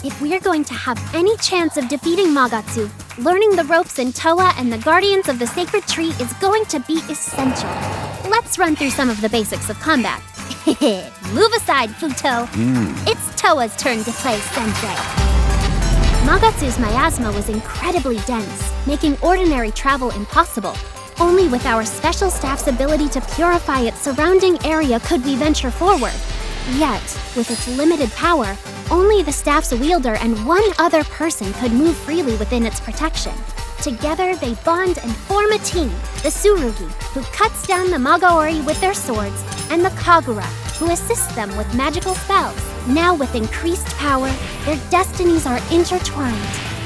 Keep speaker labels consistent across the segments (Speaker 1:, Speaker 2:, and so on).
Speaker 1: If we're going to have any chance of defeating Magatsu, learning the ropes in Towa and the Guardians of the Sacred Tree is going to be essential. Let's run through some of the basics of combat. Move aside, Futo. It's Towa's turn to play Sensei. Magatsu's miasma was incredibly dense, making ordinary travel impossible. Only with our special staff's ability to purify its surrounding area could we venture forward. Yet, with its limited power, only the staff's wielder and one other person could move freely within its protection. Together, they bond and form a team, the Tsurugi, who cuts down the Magaori with their swords, and the Kagura, who assists them with magical spells. Now with increased power, their destinies are intertwined,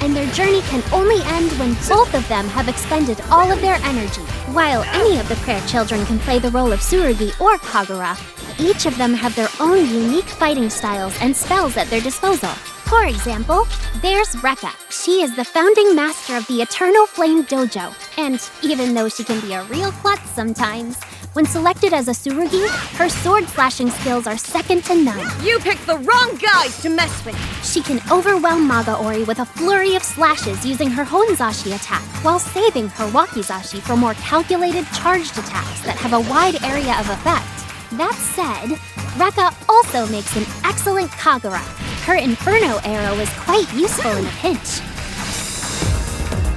Speaker 1: and their journey can only end when both of them have expended all of their energy. While any of the prayer children can play the role of Tsurugi or Kagura, each of them have their own unique fighting styles and spells at their disposal. For example, there's Rekka. She is the founding master of the Eternal Flame Dojo, and even though she can be a real klutz sometimes, when selected as a Tsurugi, her sword-slashing skills are second to none.
Speaker 2: You picked the wrong guys to mess with!
Speaker 1: She can overwhelm Magaori with a flurry of slashes using her Honzashi attack, while saving her Wakizashi for more calculated charged attacks that have a wide area of effect. That said, Rekka also makes an excellent Kagura. Her Inferno arrow is quite useful in a pinch.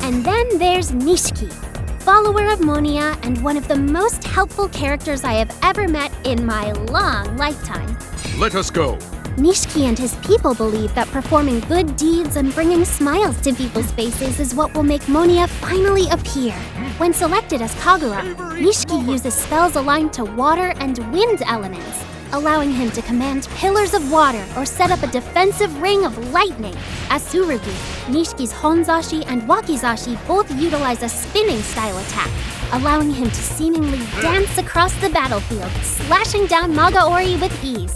Speaker 1: And then there's Nishiki, follower of Monia and one of the most helpful characters I have ever met in my long lifetime.
Speaker 3: Let us go.
Speaker 1: Nishiki and his people believe that performing good deeds and bringing smiles to people's faces is what will make Monia finally appear. When selected as Kagura, Nishiki uses spells aligned to water and wind elements, allowing him to command pillars of water or set up a defensive ring of lightning. As Tsurugi, Nishiki's Honzashi and Wakizashi both utilize a spinning style attack, allowing him to seemingly dance across the battlefield, slashing down Magaori with ease.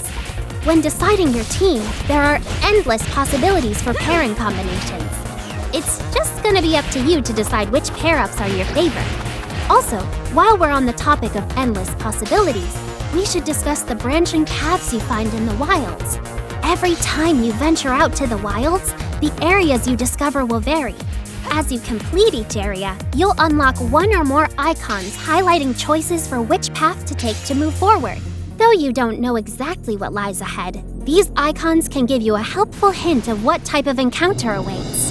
Speaker 1: When deciding your team, there are endless possibilities for pairing combinations. It's just gonna be up to you to decide which pair-ups are your favorite. Also, while we're on the topic of endless possibilities, we should discuss the branching paths you find in the wilds. Every time you venture out to the wilds, the areas you discover will vary. As you complete each area, you'll unlock one or more icons highlighting choices for which path to take to move forward. Though you don't know exactly what lies ahead, these icons can give you a helpful hint of what type of encounter awaits.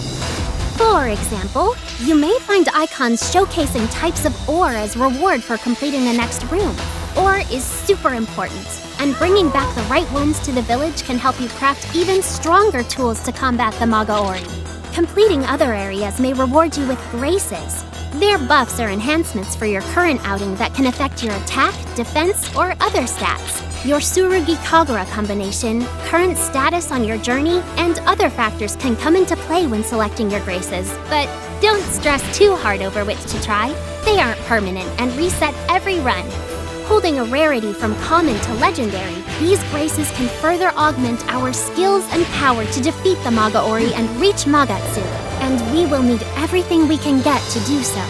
Speaker 1: For example, you may find icons showcasing types of ore as reward for completing the next room. Ore is super important, and bringing back the right ones to the village can help you craft even stronger tools to combat the Magaori. Completing other areas may reward you with graces. They're buffs or enhancements for your current outing that can affect your attack, defense, or other stats. Your Tsurugi-Kagura combination, current status on your journey, and other factors can come into play when selecting your graces. But don't stress too hard over which to try. They aren't permanent and reset every run. Holding a rarity from common to legendary, these graces can further augment our skills and power to defeat the Magaori and reach Magatsu. And we will need everything we can get to do so.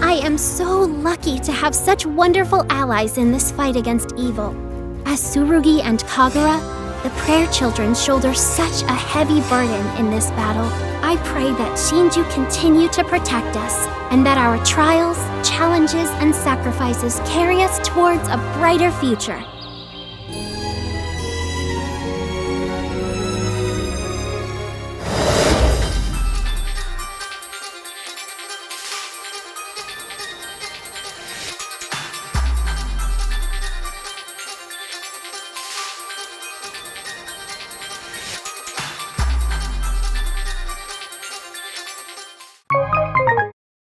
Speaker 1: I am so lucky to have such wonderful allies in this fight against evil. As Tsurugi and Kagura, the prayer children shoulder such a heavy burden in this battle. I pray that Shinju continue to protect us, and that our trials, challenges, and sacrifices carry us towards a brighter future.